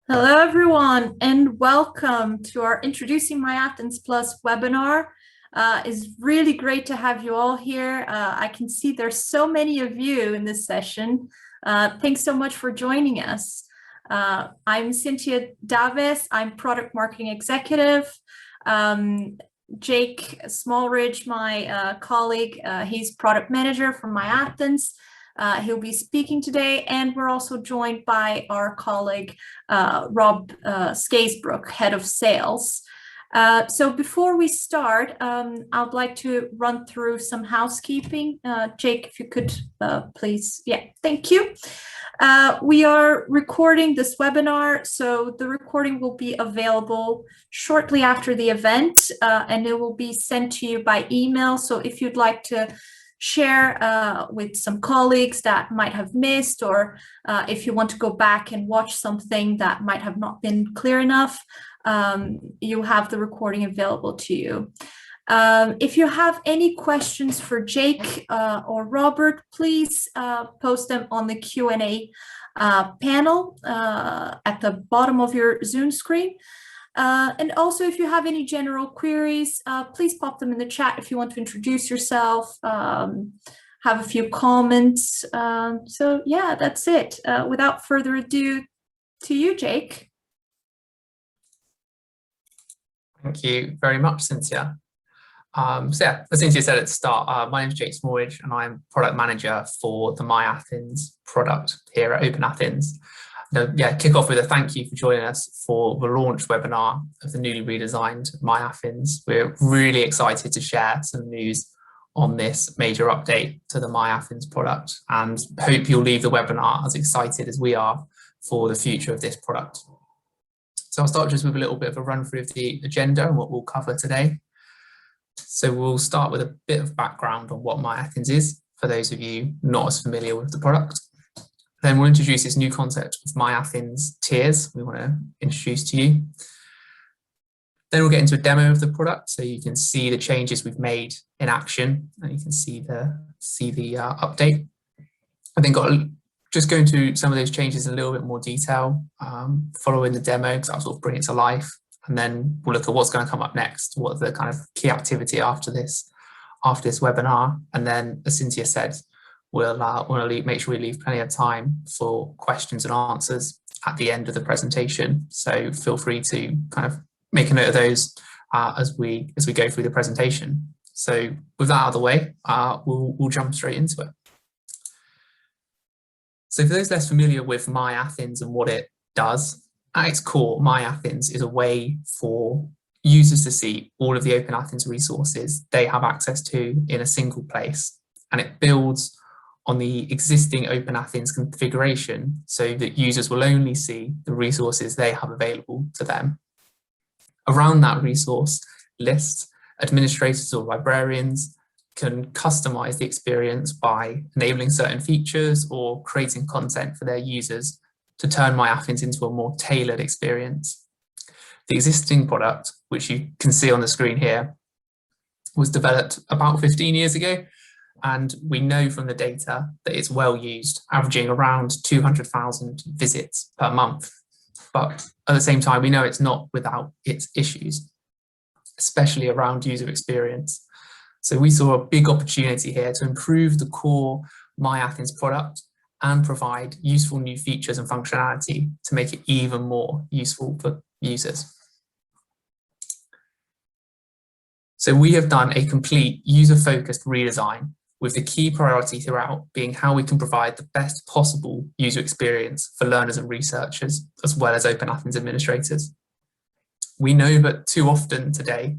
Hello, everyone, and welcome to our Introducing MyAthens Plus webinar. It's really great to have you all here. I can see there's so many of you in this session. Thanks so much for joining us. I'm Cynthia Davis. I'm Product Marketing Executive. Jake Smallridge, my colleague, he's Product Manager for MyAthens. He'll be speaking today, and we're also joined by our colleague, Rob Scasebrook, Head of Sales. So before we start, I'd like to run through some housekeeping. Jake, if you could please. Yeah, thank you. We are recording this webinar, so the recording will be available shortly after the event, and it will be sent to you by email. So if you'd like to share with some colleagues that might have missed, or if you want to go back and watch something that might have not been clear enough, you have the recording available to you. If you have any questions for Jake or Robert, please post them on the Q&A panel at the bottom of your Zoom screen. And also, if you have any general queries, please pop them in the chat if you want to introduce yourself, have a few comments. So yeah, that's it. Without further ado, to you, Jake. Thank you very much, Cynthia. So yeah, as Cynthia said at the start, my name is Jake Smallridge, and I'm Product Manager for the MyAthens product here at OpenAthens. Kick off with a thank you for joining us for the launch webinar of the newly redesigned MyAthens. We're really excited to share some news on this major update to the MyAthens product, and hope you'll leave the webinar as excited as we are for the future of this product. So I'll start just with a little bit of a run through of the agenda and what we'll cover today. So we'll start with a bit of background on what MyAthens is, for those of you not as familiar with the product. Then we'll introduce this new concept of MyAthens tiers we want to introduce to you. Then we'll get into a demo of the product, so you can see the changes we've made in action, and you can see the update. I think just go into some of those changes in a little bit more detail following the demo, because that'll sort of bring it to life. And then we'll look at what's going to come up next, what the kind of key activity after this webinar. And then, as Cynthia said, we'll want to make sure we leave plenty of time for questions and answers at the end of the presentation. So feel free to kind of make a note of those as we go through the presentation. So with that out of the way, we'll jump straight into it. So for those less familiar with MyAthens and what it does, at its core, MyAthens is a way for users to see all of the OpenAthens resources they have access to in a single place, and it builds on the existing OpenAthens configuration so that users will only see the resources they have available to them. Around that resource list, administrators or librarians can customize the experience by enabling certain features or creating content for their users to turn MyAthens into a more tailored experience. The existing product, which you can see on the screen here, was developed about 15 years ago, and we know from the data that it's well used, averaging around 200,000 visits per month. But at the same time, we know it's not without its issues, especially around user experience. So we saw a big opportunity here to improve the core MyAthens product and provide useful new features and functionality to make it even more useful for users. So we have done a complete user-focused redesign, with the key priority throughout being how we can provide the best possible user experience for learners and researchers, as well as OpenAthens administrators. We know that too often today,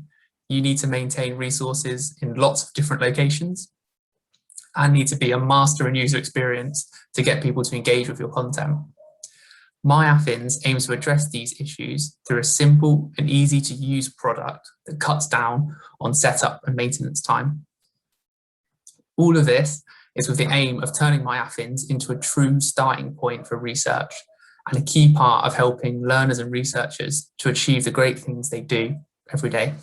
you need to maintain resources in lots of different locations and need to be a master in user experience to get people to engage with your content. MyAthens aims to address these issues through a simple and easy to use product that cuts down on setup and maintenance time. All of this is with the aim of turning MyAthens into a true starting point for research and a key part of helping learners and researchers to achieve the great things they do every day.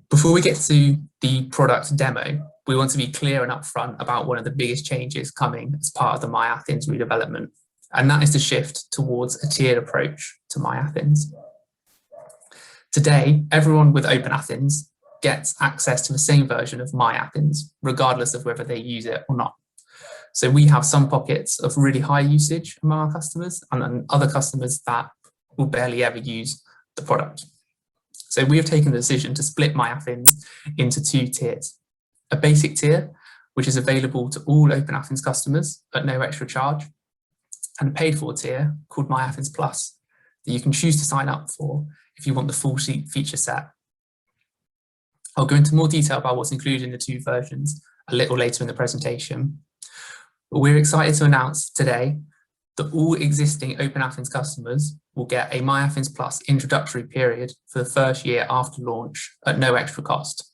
Before we get to the product demo, we want to be clear and upfront about one of the biggest changes coming as part of the MyAthens redevelopment. and that is the shift towards a tiered approach to MyAthens. Today, everyone with OpenAthens gets access to the same version of MyAthens, regardless of whether they use it or not. So we have some pockets of really high usage among our customers, and then other customers that will barely ever use the product. So we have taken the decision to split MyAthens into 2 tiers. A basic tier, which is available to all OpenAthens customers at no extra charge, and a paid for tier called MyAthens Plus that you can choose to sign up for if you want the full feature set. I'll go into more detail about what's included in the 2 versions a little later in the presentation. But we're excited to announce today that all existing OpenAthens customers will get a MyAthens Plus introductory period for the first year after launch at no extra cost.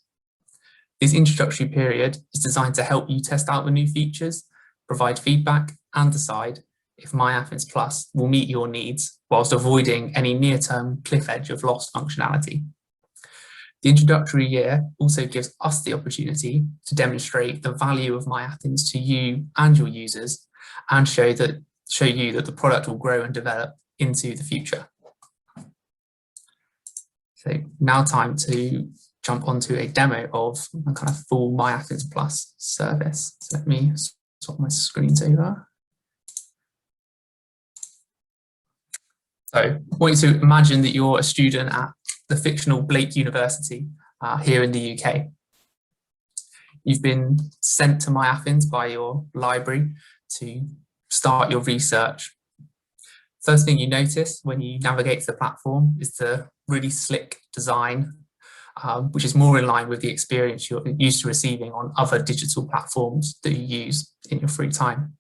This introductory period is designed to help you test out the new features, provide feedback, and decide if MyAthens Plus will meet your needs whilst avoiding any near-term cliff edge of lost functionality. The introductory year also gives us the opportunity to demonstrate the value of MyAthens to you and your users, and show you that the product will grow and develop into the future. So now time to jump onto a demo of a kind of full MyAthens Plus service. So let me swap my screens over. So I want you to imagine that you're a student at the fictional Blake University here in the UK. You've been sent to MyAthens by your library to start your research. First thing you notice when you navigate to the platform is the really slick design, which is more in line with the experience you're used to receiving on other digital platforms that you use in your free time.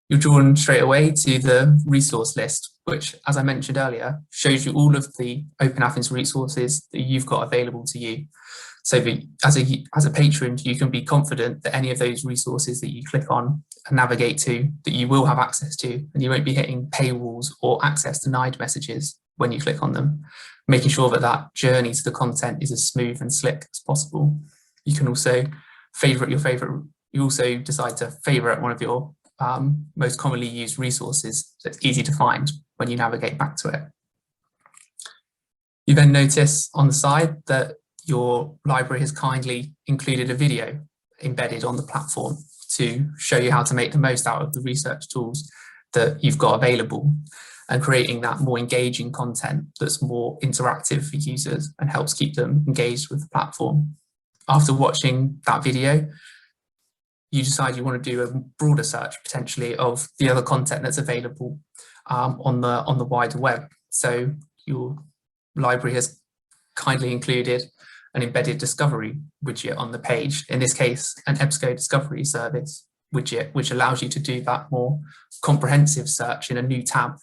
You're drawn straight away to the resource list, which, as I mentioned earlier, shows you all of the OpenAthens resources that you've got available to you. So that as a patron, you can be confident that any of those resources that you click on and navigate to, that you will have access to, and you won't be hitting paywalls or access denied messages when you click on them, making sure that that journey to the content is as smooth and slick as possible. You can also you also decide to favorite one of your most commonly used resources, so it's easy to find when you navigate back to it. You then notice on the side that your library has kindly included a video embedded on the platform to show you how to make the most out of the research tools that you've got available, and creating that more engaging content that's more interactive for users and helps keep them engaged with the platform. After watching that video, you decide you want to do a broader search potentially of the other content that's available on the wider web. So your library has kindly included an embedded discovery widget on the page, in this case an EBSCO discovery service widget, which allows you to do that more comprehensive search in a new tab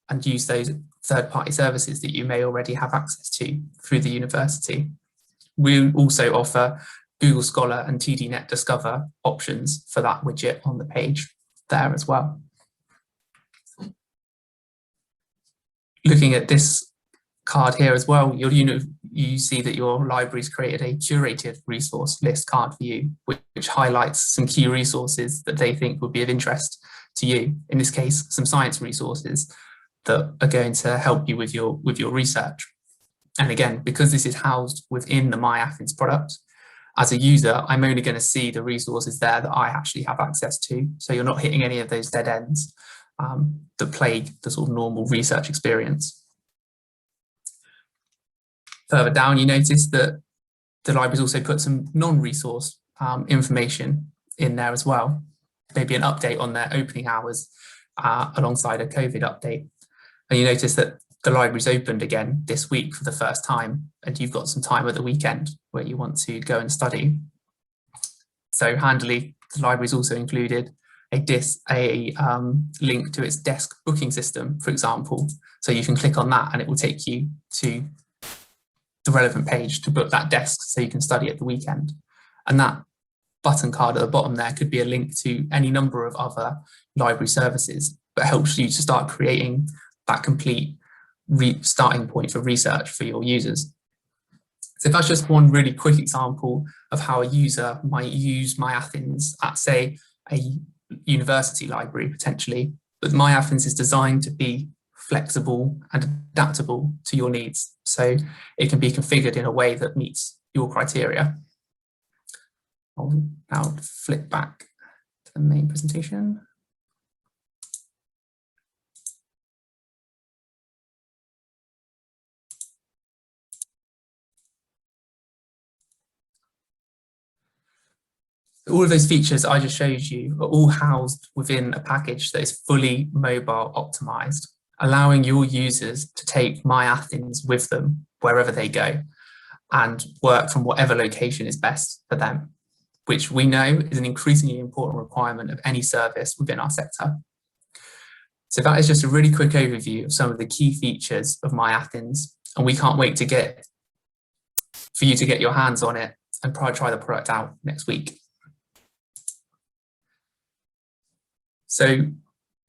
and use those third-party services that you may already have access to through the university. We also offer Google Scholar and TDNet Discover options for that widget on the page there as well. Looking at this card here as well, you see that your library's created a curated resource list card for you, which highlights some key resources that they think would be of interest to you. In this case, some science resources that are going to help you with your research. And again, because this is housed within the MyAthens product, as a user, I'm only going to see the resources there that I actually have access to. So you're not hitting any of those dead ends that plague the sort of normal research experience. Further down, you notice that the library's also put some non-resource information in there as well. Maybe an update on their opening hours alongside a COVID update. And you notice that the library's opened again this week for the first time, and you've got some time at the weekend where you want to go and study. So handily, the library's also included a link to its desk booking system, for example. So you can click on that and it will take you to the relevant page to book that desk so you can study at the weekend. And that button card at the bottom there could be a link to any number of other library services, but helps you to start creating that complete starting point for research for your users. So that's just one really quick example of how a user might use MyAthens at, say, a university library potentially, but MyAthens is designed to be flexible and adaptable to your needs. So it can be configured in a way that meets your criteria. I'll now flip back to the main presentation. All of those features I just showed you are all housed within a package that is fully mobile optimized, allowing your users to take MyAthens with them wherever they go and work from whatever location is best for them, which we know is an increasingly important requirement of any service within our sector. So that is just a really quick overview of some of the key features of MyAthens, and we can't wait for you to get your hands on it and try the product out next week. So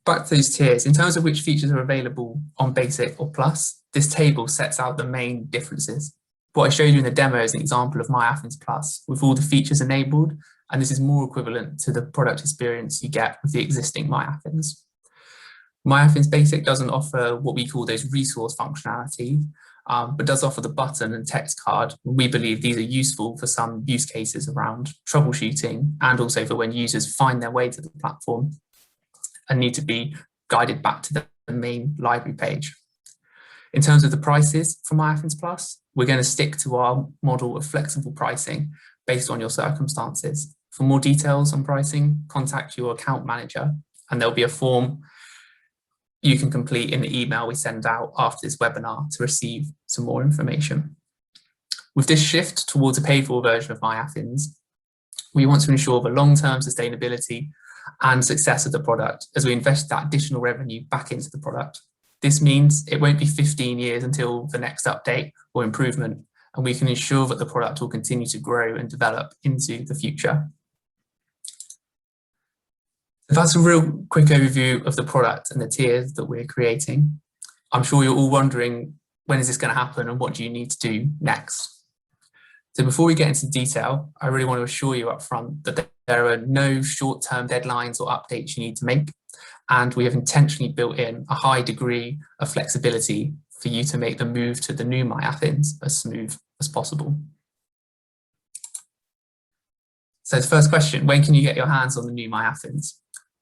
back to those tiers, in terms of which features are available on Basic or Plus, this table sets out the main differences. What I showed you in the demo is an example of MyAthens Plus with all the features enabled, and this is more equivalent to the product experience you get with the existing MyAthens. MyAthens Basic doesn't offer what we call those resource functionality, but does offer the button and text card. We believe these are useful for some use cases around troubleshooting and also for when users find their way to the platform and need to be guided back to the main library page. In terms of the prices for MyAthens Plus, we're going to stick to our model of flexible pricing based on your circumstances. For more details on pricing, contact your account manager, and there'll be a form you can complete in the email we send out after this webinar to receive some more information. With this shift towards a paid-for version of MyAthens, we want to ensure the long-term sustainability and success of the product as we invest that additional revenue back into the product. This means it won't be 15 years until the next update or improvement, and we can ensure that the product will continue to grow and develop into the future. That's a real quick overview of the product and the tiers that we're creating. I'm sure you're all wondering, when is this going to happen and what do you need to do next? So before we get into detail, I really want to assure you up front that there are no short-term deadlines or updates you need to make, and we have intentionally built in a high degree of flexibility for you to make the move to the new MyAthens as smooth as possible. So the first question, when can you get your hands on the new MyAthens?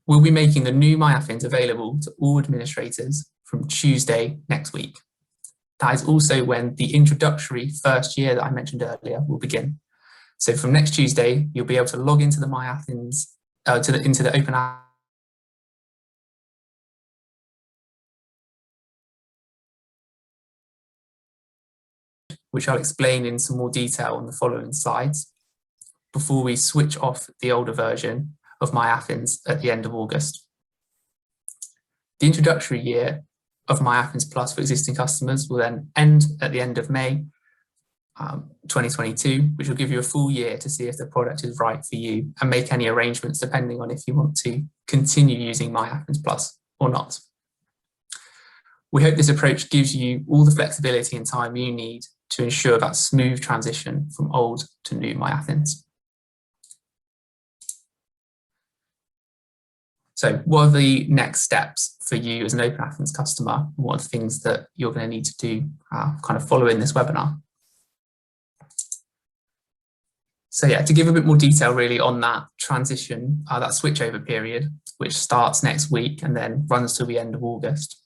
We'll be making the new MyAthens available to all administrators from Tuesday next week. That is also when the introductory first year that I mentioned earlier will begin. So from next Tuesday, you'll be able to log into the MyAthens, into the OpenAthens, which I'll explain in some more detail on the following slides, before we switch off the older version of MyAthens at the end of August. The introductory year of MyAthens Plus for existing customers will then end at the end of May 2022, which will give you a full year to see if the product is right for you and make any arrangements depending on if you want to continue using MyAthens Plus or not. We hope this approach gives you all the flexibility and time you need to ensure that smooth transition from old to new MyAthens. So what are the next steps for you as an OpenAthens customer? What are the things that you're going to need to do kind of following this webinar? So yeah, to give a bit more detail really on that transition, that switchover period, which starts next week and then runs till the end of August.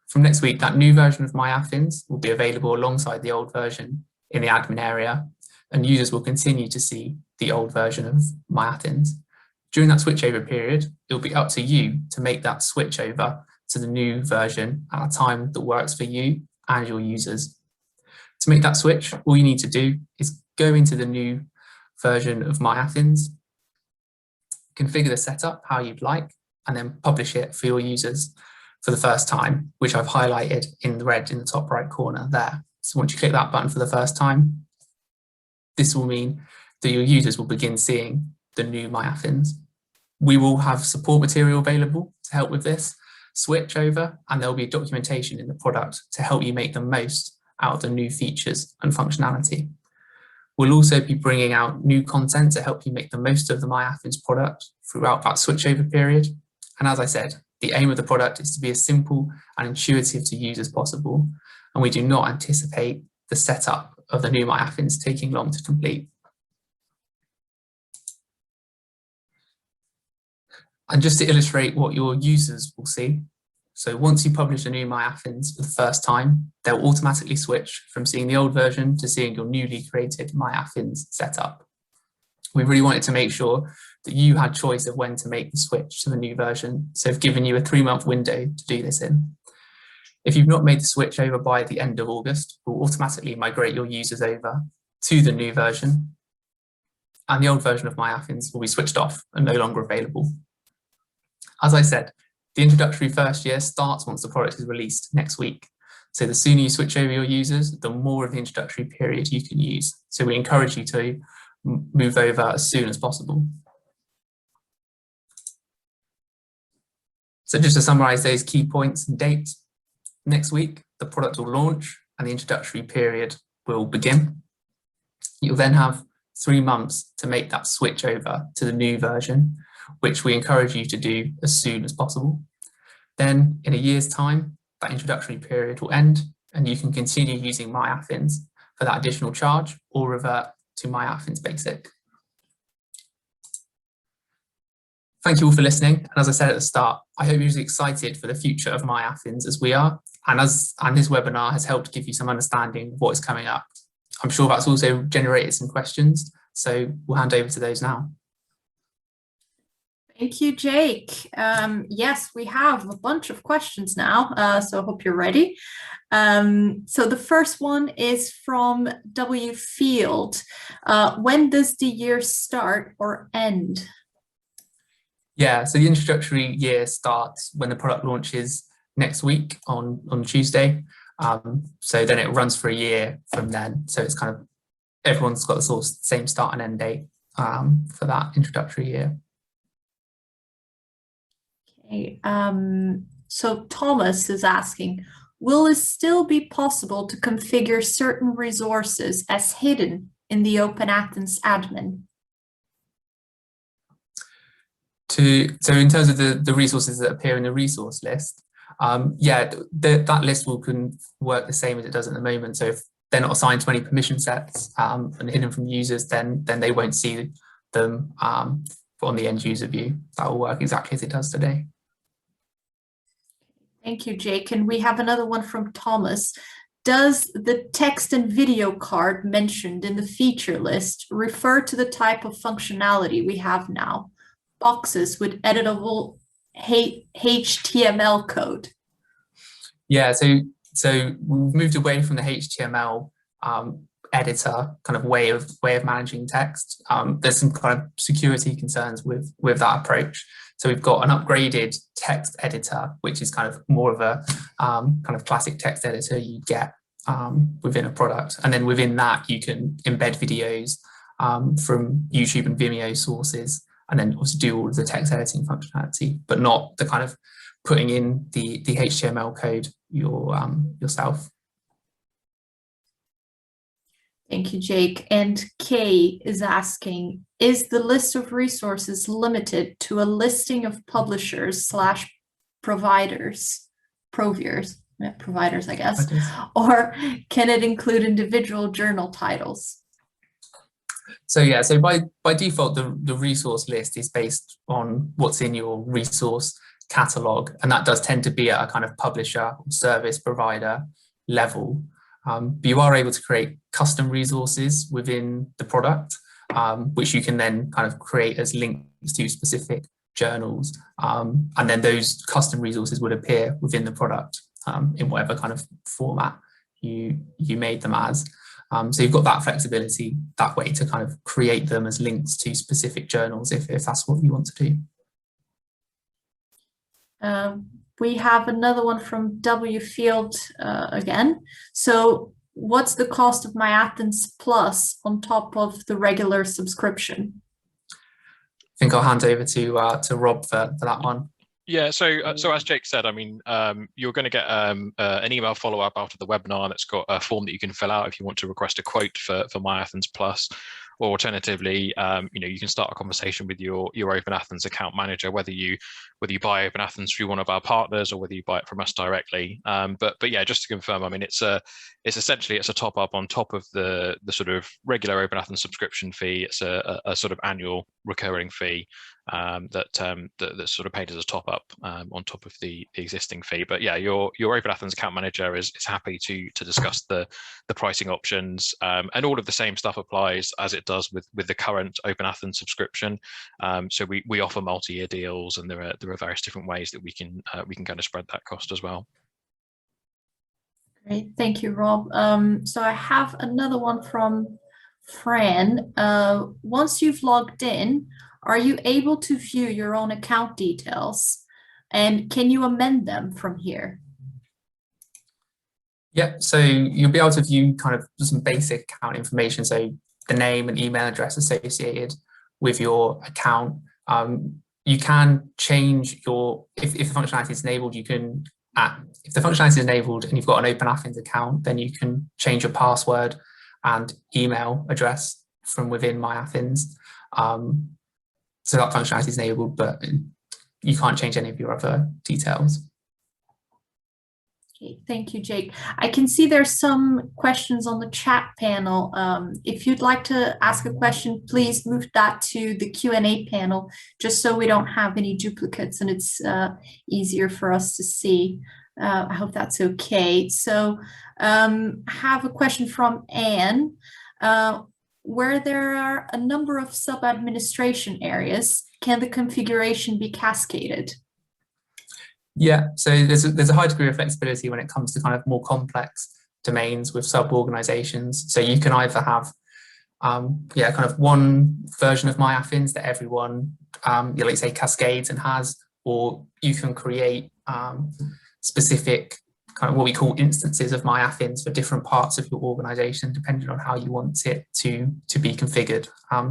From next week, that new version of MyAthens will be available alongside the old version in the admin area, and users will continue to see the old version of MyAthens. During that switchover period, it'll be up to you to make that switch over to the new version at a time that works for you and your users. To make that switch, all you need to do is go into the new version of MyAthens, configure the setup how you'd like, and then publish it for your users for the first time, which I've highlighted in the red in the top right corner there. So once you click that button for the first time, this will mean that your users will begin seeing the new MyAthens. We will have support material available to help with this switch over, and there'll be documentation in the product to help you make the most out of the new features and functionality. We'll also be bringing out new content to help you make the most of the MyAthens product throughout that switchover period. And as I said, the aim of the product is to be as simple and intuitive to use as possible. And we do not anticipate the setup of the new MyAthens taking long to complete. And just to illustrate what your users will see, so once you publish a new MyAthens for the first time, they'll automatically switch from seeing the old version to seeing your newly created MyAthens setup. We really wanted to make sure that you had choice of when to make the switch to the new version, so we've given you a 3-month window to do this in. If you've not made the switch over by the end of August, we'll automatically migrate your users over to the new version, and the old version of MyAthens will be switched off and no longer available. As I said, the introductory first year starts once the product is released next week. So the sooner you switch over your users, the more of the introductory period you can use. So we encourage you to move over as soon as possible. So just to summarize those key points and dates, next week, the product will launch and the introductory period will begin. You'll then have 3 months to make that switch over to the new version, which we encourage you to do as soon as possible. Then in a year's time, that introductory period will end and you can continue using MyAthens for that additional charge or revert to MyAthens Basic. Thank you all for listening. And as I said at the start, I hope you're as excited for the future of MyAthens as we are. And this webinar has helped give you some understanding of what is coming up. I'm sure that's also generated some questions. So we'll hand over to those now. Thank you, Jake. Yes, we have a bunch of questions now, so I hope you're ready. So the first one is from W. Field. When does the year start or end? Yeah, so the introductory year starts when the product launches next week on Tuesday. So then it runs for a year from then. So it's kind of, everyone's got the sort of same start and end date for that introductory year. Okay, so Thomas is asking, will it still be possible to configure certain resources as hidden in the OpenAthens admin? So in terms of the resources that appear in the resource list, yeah, that list can work the same as it does at the moment. So if they're not assigned to any permission sets and hidden from users, then they won't see them on the end user view. That will work exactly as it does today. Thank you, Jake. And we have another one from Thomas. Does the text and video card mentioned in the feature list refer to the type of functionality we have now? Boxes with editable HTML code. Yeah, so we've moved away from the HTML editor kind of way of managing text. There's some kind of security concerns with that approach. So we've got an upgraded text editor, which is kind of more of a kind of classic text editor you get within a product. And then within that, you can embed videos from YouTube and Vimeo sources, and then also do all of the text editing functionality, but not the kind of putting in the HTML code yourself. Thank you, Jake. And Kay is asking, is the list of resources limited to a listing of publishers / providers, providers, I guess, or can it include individual journal titles? So yeah, so by default, the resource list is based on what's in your resource catalog, and that does tend to be at a kind of publisher or service provider level. But you are able to create custom resources within the product, which you can then kind of create as links to specific journals. And then those custom resources would appear within the product in whatever kind of format you made them as. So you've got that flexibility that way to kind of create them as links to specific journals if that's what you want to do. We have another one from W. Field again. So what's the cost of MyAthens Plus on top of the regular subscription? I think I'll hand over to Rob for that one. Yeah, so as Jake said, I mean, you're going to get an email follow-up after the webinar that's got a form that you can fill out if you want to request a quote for MyAthens Plus, or alternatively, you can start a conversation with your OpenAthens account manager, whether you buy OpenAthens through one of our partners or whether you buy it from us directly. But yeah, just to confirm, I mean, it's essentially a top up on top of the sort of regular OpenAthens subscription fee. It's a sort of annual recurring fee that's sort of paid as a top up on top of the existing fee. But yeah, your OpenAthens account manager is happy to discuss the pricing options, and all of the same stuff applies as it does with the current OpenAthens subscription. So we offer multi-year deals, and there are various different ways that we can kind of spread that cost as well. Great, thank you, Rob. So I have another one from Fran. Once you've logged in, are you able to view your own account details? And can you amend them from here? Yeah, so you'll be able to view kind of some basic account information, so the name and email address associated with your account. You can change if the functionality is enabled, you can, if the functionality is enabled and you've got an OpenAthens account, then you can change your password and email address from within MyAthens. So that functionality is enabled, but you can't change any of your other details. Okay, thank you, Jake. I can see there's some questions on the chat panel. If you'd like to ask a question, please move that to the Q&A panel, just so we don't have any duplicates and it's easier for us to see. I hope that's okay. So I have a question from Anne. Where there are a number of sub-administration areas, can the configuration be cascaded? Yeah, so there's a high degree of flexibility when it comes to kind of more complex domains with sub-organizations. So you can either have kind of one version of MyAthens that everyone let's say cascades and has, or you can create specific kind of what we call instances of MyAthens for different parts of your organization, depending on how you want it to be configured.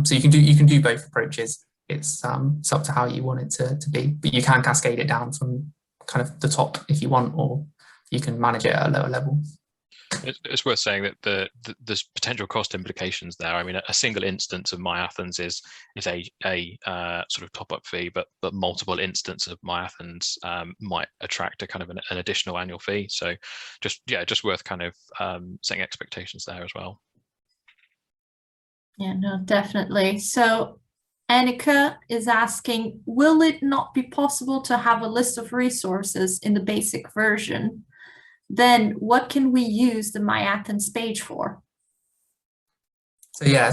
So you can do both approaches. It's up to how you want it to be, but you can cascade it down from kind of the top if you want, or you can manage it at a lower level. It's worth saying that there's potential cost implications there. I mean, a single instance of MyAthens is a sort of top-up fee, but multiple instances of MyAthens might attract a kind of an additional annual fee. So just worth kind of setting expectations there as well. Yeah, no, definitely. So Annika is asking, will it not be possible to have a list of resources in the basic version? Then what can we use the MyAthens page for? So yeah,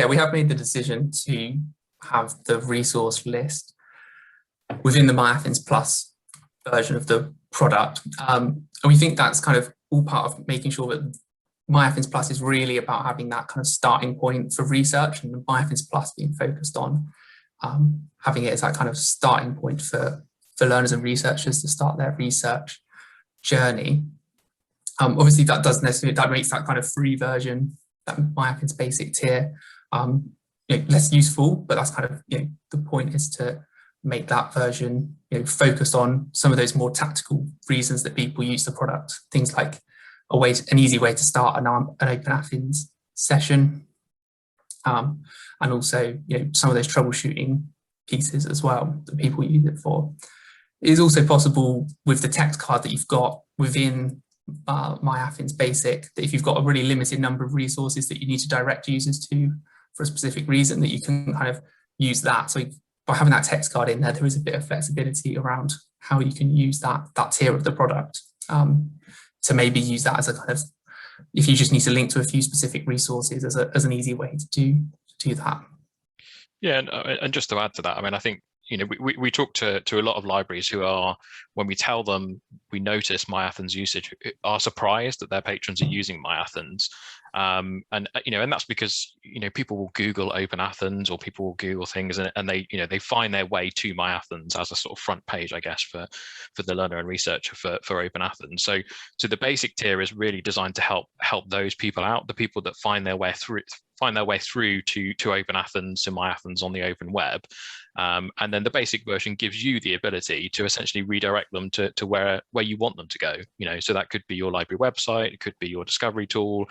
we have made the decision to have the resource list within the MyAthens Plus version of the product. And we think that's kind of all part of making sure that MyAthens Plus is really about having that kind of starting point for research, and the MyAthens Plus being focused on having it as that kind of starting point for learners and researchers to start their research journey. Obviously that makes that kind of free version, that MyAthens basic tier, less useful, but that's kind of, the point is to make that version, focused on some of those more tactical reasons that people use the product, things like an easy way to start an OpenAthens session, and also some of those troubleshooting pieces as well that people use it for. It is also possible with the text card that you've got within MyAthens Basic, that if you've got a really limited number of resources that you need to direct users to for a specific reason, that you can kind of use that. So by having that text card in there, there is a bit of flexibility around how you can use that tier of the product, to maybe use that as a kind of, if you just need to link to a few specific resources, as an easy way to do that. Yeah, and just to add to that, I mean, I think we talk to a lot of libraries who are, when we tell them we notice MyAthens usage, are surprised that their patrons are using MyAthens, and that's because people will Google OpenAthens, or people will Google things, and they find their way to MyAthens as a sort of front page, I guess, for the learner and researcher for OpenAthens. So the basic tier is really designed to help those people out, the people that find their way find their way through to OpenAthens, to MyAthens on the open web. And then the basic version gives you the ability to essentially redirect them to where you want them to go. So that could be your library website, it could be your discovery tool,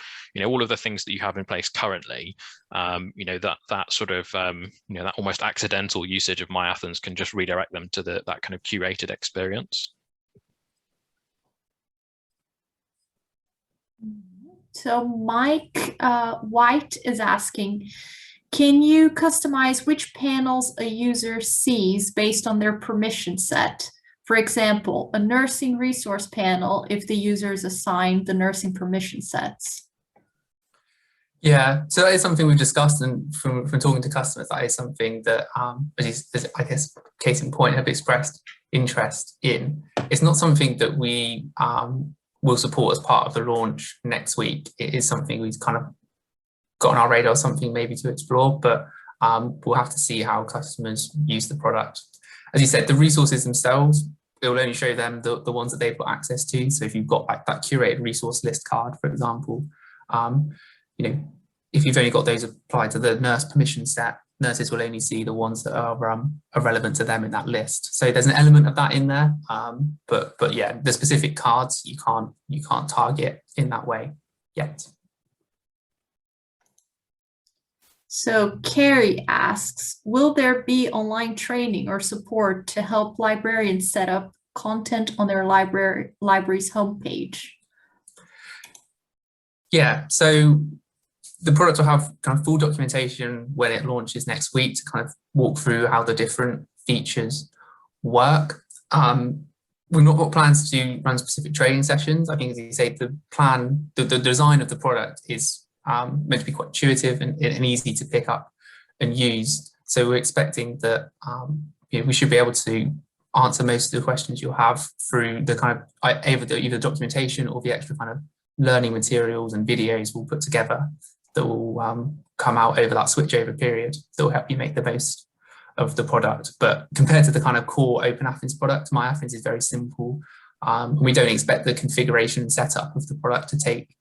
all of the things that you have in place currently. That sort of that almost accidental usage of MyAthens can just redirect them to that kind of curated experience. So Mike White is asking, can you customize which panels a user sees based on their permission set? For example, a nursing resource panel if the user is assigned the nursing permission sets. Yeah, so that is something we've discussed, and from talking to customers, that is something that, I guess, case in point, have expressed interest in. It's not something that we will support as part of the launch next week. It is something we've kind of got on our radar, something maybe to explore, but we'll have to see how customers use the product. As you said, the resources themselves, it will only show them the ones that they've got access to. So if you've got like that curated resource list card, for example, if you've only got those applied to the nurse permission set, nurses will only see the ones that are relevant to them in that list. So there's an element of that in there, but yeah, the specific cards you can't target in that way yet. So Carrie asks, will there be online training or support to help librarians set up content on their library's homepage? Yeah, so the product will have kind of full documentation when it launches next week to kind of walk through how the different features work. We've not got plans to run specific training sessions. I think, as you say, the design of the product is meant to be quite intuitive and easy to pick up and use. So we're expecting that we should be able to answer most of the questions you'll have through the kind of either documentation or the extra kind of learning materials and videos we'll put together that will come out over that switchover period that will help you make the most of the product. But compared to the kind of core OpenAthens product, MyAthens is very simple. We don't expect the configuration and setup of the product to take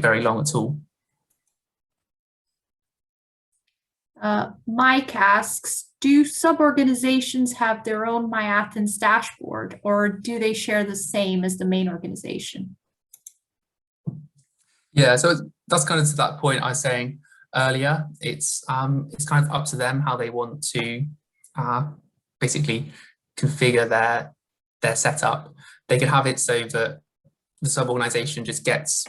very long at all. Mike asks, do sub-organizations have their own MyAthens dashboard, or do they share the same as the main organization? Yeah, so that's kind of to that point I was saying earlier. It's kind of up to them how they want to basically configure their setup. They can have it so that the sub-organization just gets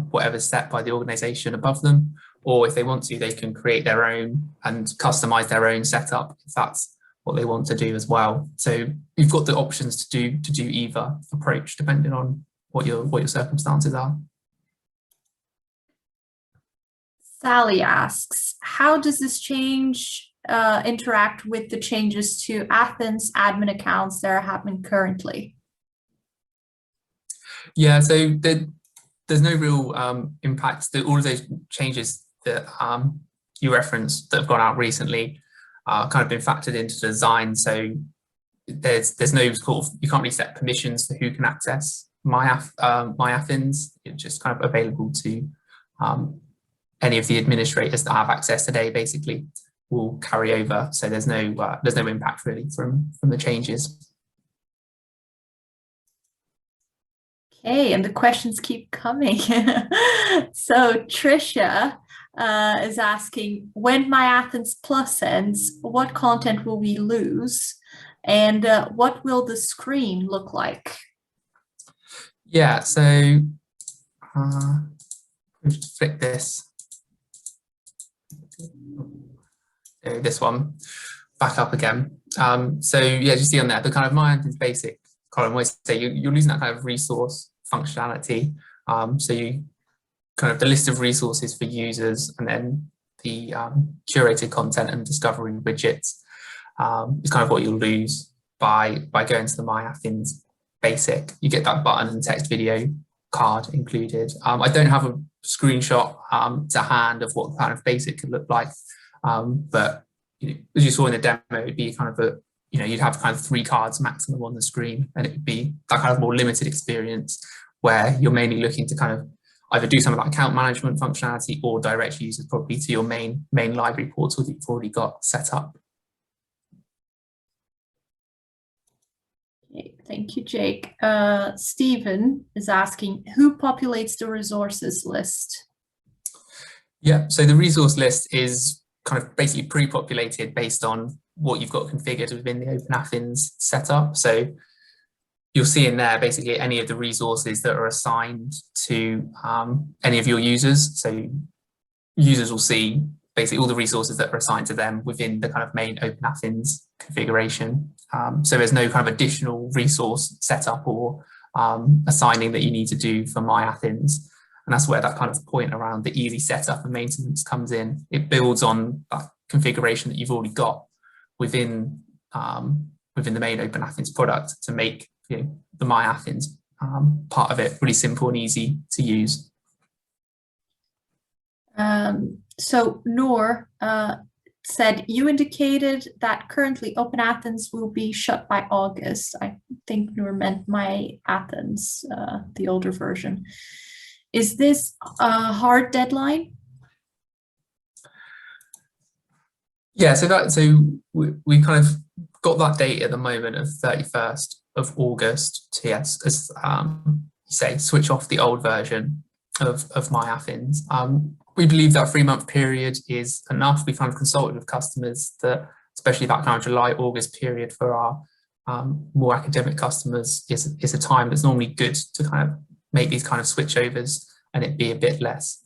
whatever's set by the organization above them, or if they want to, they can create their own and customize their own setup if that's what they want to do as well. So you've got the options to do either approach depending on what your circumstances are. Sally asks, how does this change interact with the changes to Athens admin accounts that are happening currently? Yeah, so there's no real impact. All of those changes that you referenced that have gone out recently are kind of been factored into the design. So there's no sort of, you can't really set permissions for who can access MyAthens. It's just kind of available to any of the administrators that have access today. Basically will carry over. So there's no impact really from the changes. Okay, and the questions keep coming. So Trisha is asking, when MyAthens Plus ends, what content will we lose? And what will the screen look like? Yeah, so just flick this. This one back up again. So yeah, as you see on there, the kind of MyAthens basic column, where you're losing that kind of resource functionality. So you kind of the list of resources for users, and then the curated content and discovery widgets is kind of what you'll lose by going to the MyAthens basic. You get that button and text video card included. I don't have a screenshot to hand of what kind of basic could look like, but as you saw in the demo, it'd be kind of you'd have kind of 3 cards maximum on the screen, and it would be that kind of more limited experience where you're mainly looking to kind of either do some of that account management functionality or direct users probably to your main library portal that you've already got set up. Okay, thank you, Jake. Stephen is asking, who populates the resources list? Yeah, so the resource list is kind of basically pre-populated based on what you've got configured within the OpenAthens setup. So you'll see in there basically any of the resources that are assigned to any of your users. So users will see basically all the resources that are assigned to them within the kind of main OpenAthens configuration. So there's no kind of additional resource setup or assigning that you need to do for MyAthens. And that's where that kind of point around the easy setup and maintenance comes in. It builds on that configuration that you've already got within the main OpenAthens product to make the MyAthens part of it really simple and easy to use. So Noor said, you indicated that currently OpenAthens will be shut by August. I think Noor meant MyAthens, the older version. Is this a hard deadline? Yeah, so we kind of got that date at the moment of 31st of August to, yes, as you say, switch off the old version of MyAthens. We believe that 3-month period is enough. We kind of consulted with customers that, especially that kind of July, August period for our more academic customers is a time that's normally good to kind of make these kind of switchovers and it be a bit less,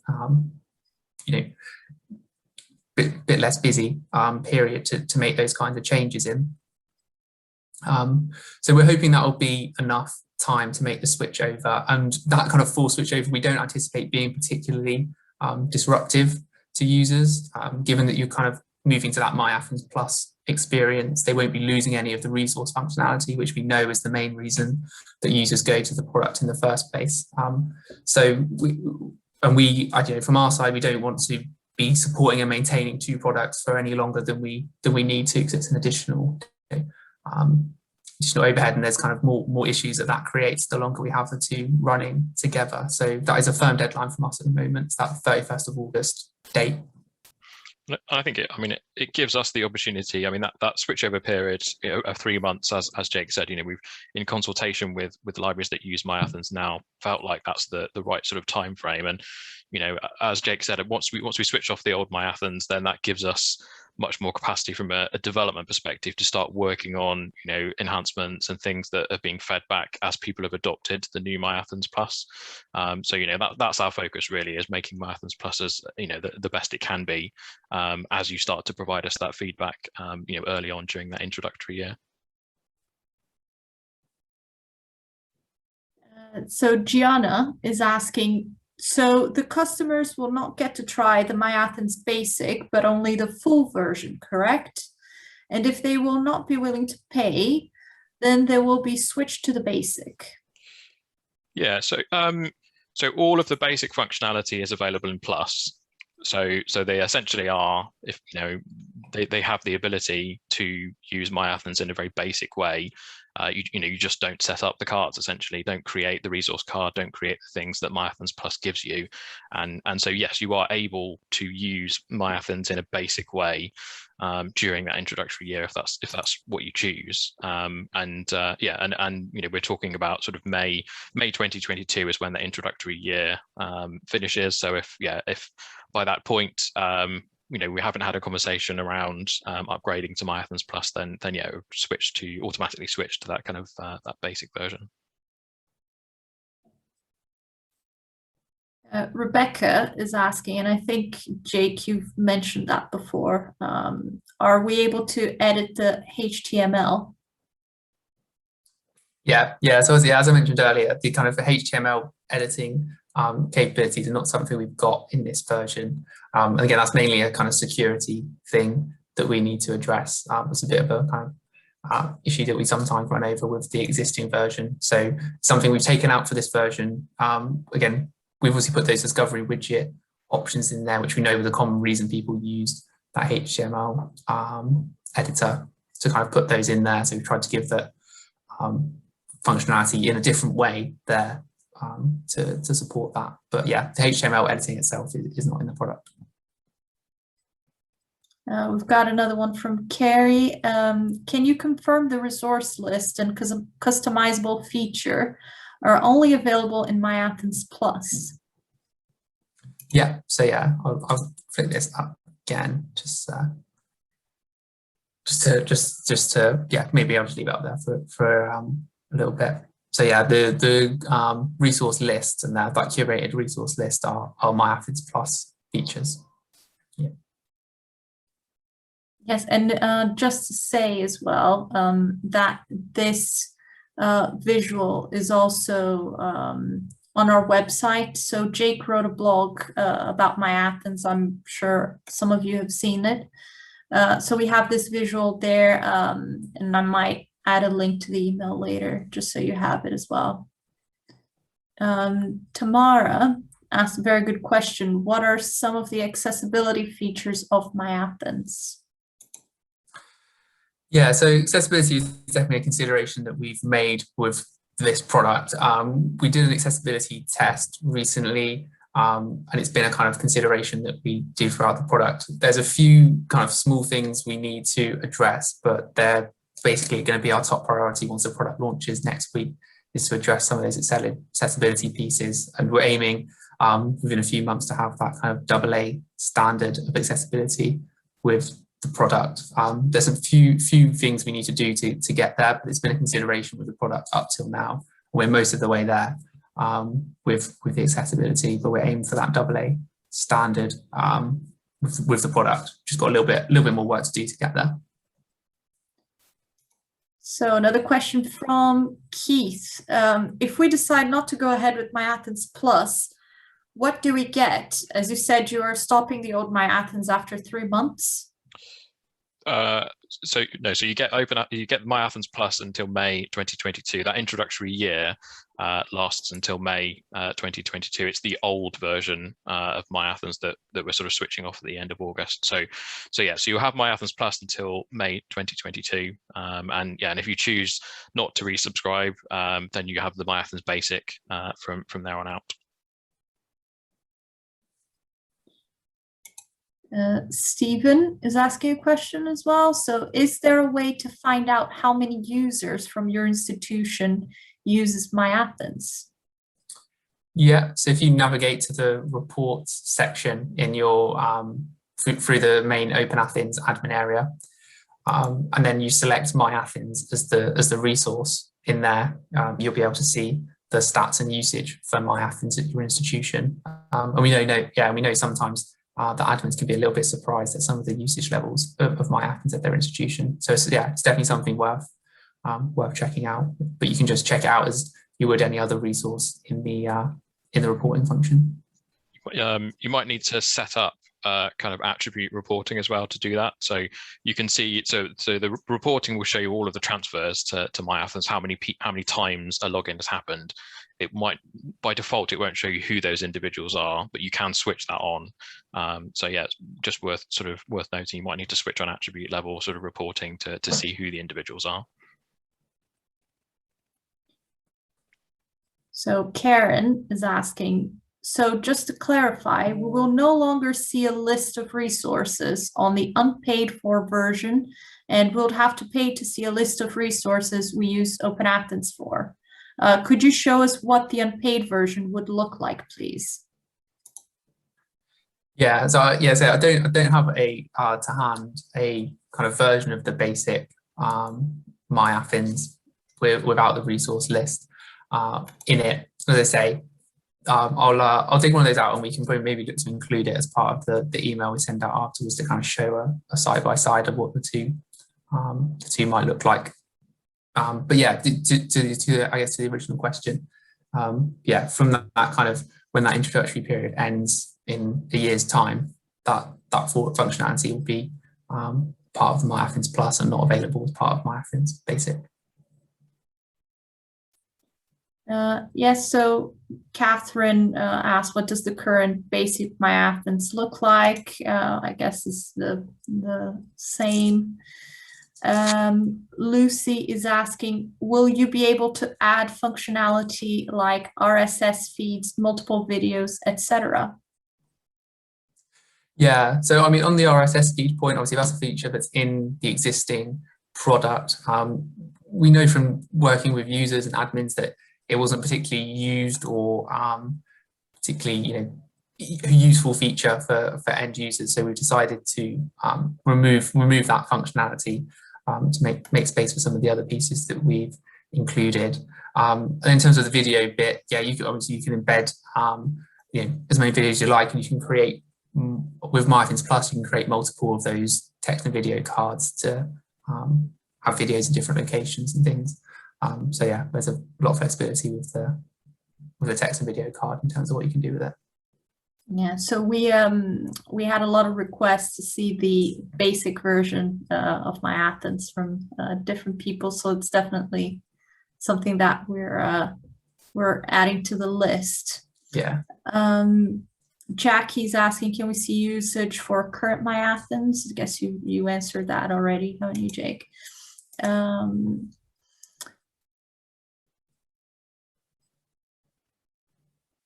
bit less busy period to make those kinds of changes in. So we're hoping that will be enough time to make the switch over, and that kind of full switch over we don't anticipate being particularly disruptive to users, given that you're kind of moving to that MyAthens Plus experience. They won't be losing any of the resource functionality, which we know is the main reason that users go to the product in the first place. So from our side, we don't want to be supporting and maintaining 2 products for any longer than we need to, because it's an additional overhead, and there's kind of more issues that creates the longer we have the 2 running together. So that is a firm deadline from us at the moment. It's that 31st of August date. I think it gives us the opportunity. I mean, that switchover period of 3 months, as Jake said, we've in consultation with libraries that use MyAthens now felt like that's the right sort of time frame. And as Jake said, once we switch off the old MyAthens, then that gives us much more capacity from a development perspective to start working on enhancements and things that are being fed back as people have adopted the new MyAthens Plus. So that's our focus really, is making MyAthens Plus as the best it can be as you start to provide us that feedback early on during that introductory year. So Gianna is asking, so the customers will not get to try the MyAthens Basic, but only the full version, correct? And if they will not be willing to pay, then they will be switched to the Basic. Yeah, so all of the basic functionality is available in Plus. So they essentially are, if they have the ability to use MyAthens in a very basic way. You just don't set up the cards, essentially, don't create the resource card, don't create the things that MyAthens Plus gives you. And so, yes, you are able to use MyAthens in a basic way during that introductory year, if that's what you choose. We're talking about sort of May 2022 is when the introductory year finishes. So if by that point, we haven't had a conversation around upgrading to MyAthens Plus, then yeah, it would automatically switch to that kind of that basic version. Rebecca is asking, and I think Jake, you've mentioned that before. Are we able to edit the HTML? Yeah. So as I mentioned earlier, the kind of the HTML editing capabilities are not something we've got in this version. And again, that's mainly a kind of security thing that we need to address. It's a bit of a kind of issue that we sometimes run over with the existing version. So something we've taken out for this version. Again, we've obviously put those discovery widget options in there, which we know was a common reason people used that HTML editor to kind of put those in there. So we tried to give that functionality in a different way there to support that. But yeah, the HTML editing itself is not in the product. We've got another one from Carrie. Can you confirm the resource list and customizable feature are only available in MyAthens Plus? Yeah, so yeah, I'll flick this up again, just to yeah, maybe I'll just leave it up there for a little bit. So yeah, the resource list and that curated resource list are MyAthens Plus features. Yeah. Yes, and just to say as well that this visual is also on our website. So Jake wrote a blog about MyAthens. I'm sure some of you have seen it. So we have this visual there, and I might add a link to the email later, just so you have it as well. Tamara asked a very good question. What are some of the accessibility features of MyAthens? Yeah, so accessibility is definitely a consideration that we've made with this product. We did an accessibility test recently, and it's been a kind of consideration that we do throughout the product. There's a few kind of small things we need to address, but they're basically going to be our top priority once the product launches next week, is to address some of those accessibility pieces. And we're aiming within a few months to have that kind of AA standard of accessibility with the product. There's a few things we need to do to get there, but it's been a consideration with the product up till now. We're most of the way there with the accessibility, but we're aiming for that AA standard with the product. Just got a little bit more work to do to get there. So another question from Keith. If we decide not to go ahead with MyAthens Plus, what do we get? As you said, you are stopping the old MyAthens after 3 months. So you get MyAthens Plus until May 2022. That introductory year lasts until May 2022. It's the old version of MyAthens that we're sort of switching off at the end of August. So you'll have MyAthens Plus until May 2022. And if you choose not to resubscribe, then you have the MyAthens Basic from there on out. Stephen is asking a question as well. So is there a way to find out how many users from your institution uses MyAthens? Yeah, so if you navigate to the reports section in your through the main OpenAthens admin area, and then you select MyAthens as the resource in there, you'll be able to see the stats and usage for MyAthens at your institution. And we know sometimes the admins can be a little bit surprised at some of the usage levels of MyAthens at their institution. So it's definitely something worth checking out. But you can just check it out as you would any other resource in the reporting function. You might need to set up kind of attribute reporting as well to do that. So you can see, so the reporting will show you all of the transfers to MyAthens, how many times a login has happened. It might, by default, it won't show you who those individuals are, but you can switch that on. So yeah, it's just worth noting. You might need to switch on attribute level sort of reporting to see who the individuals are. So Karen is asking, so just to clarify, we will no longer see a list of resources on the unpaid for version, and we'll have to pay to see a list of resources we use OpenAthens for. Could you show us what the unpaid version would look like, please? Yeah, so I don't have to hand a kind of version of the basic MyAthens without the resource list in it. As I say, I'll take one of those out, and we can maybe look to include it as part of the email we send out afterwards to kind of show a side by side of what the two might look like. But yeah, to I guess to the original question, yeah, from that kind of when that introductory period ends in a year's time, that functionality will be part of the MyAthens Plus and not available as part of MyAthens Basic. Yes, so Catherine asked, what does the current basic MyAthens look like? I guess it's the same. Lucy is asking, will you be able to add functionality like RSS feeds, multiple videos, etc.? Yeah, so I mean, on the RSS feed point, obviously that's a feature that's in the existing product. We know from working with users and admins that it wasn't particularly used or particularly, a useful feature for end users. So we decided to remove that functionality to make space for some of the other pieces that we've included. And in terms of the video bit, yeah, you can embed as many videos as you like, and you can create with MyAthens Plus, you can create multiple of those text and video cards to have videos in different locations and things. So yeah, there's a lot of flexibility with the text and video card in terms of what you can do with it. Yeah, so we had a lot of requests to see the basic version of MyAthens from different people, so it's definitely something that we're adding to the list. Yeah. Jackie's asking, can we see usage for current MyAthens? I guess you answered that already, haven't you, Jake?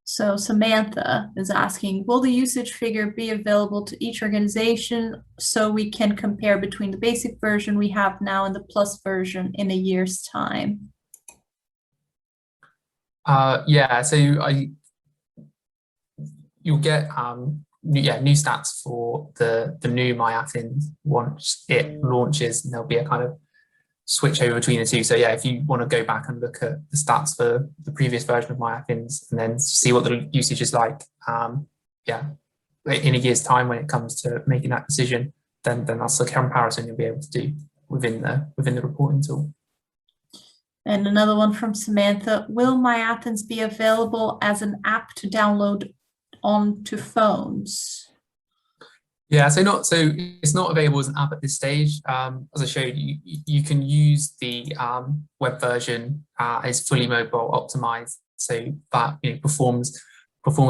So Samantha is asking, will the usage figure be available to each organization so we can compare between the basic version we have now and the plus version in a year's time? Yeah, so you'll get new stats for the new MyAthens once it launches, and there'll be a kind of switch over between the two. So yeah, if you want to go back and look at the stats for the previous version of MyAthens and then see what the usage is like, yeah, in a year's time when it comes to making that decision, then that's the comparison you'll be able to do within the reporting tool. And another one from Samantha, will MyAthens be available as an app to download onto phones? Yeah, so it's not available as an app at this stage. As I showed you, you can use the web version as fully mobile optimized, so that performs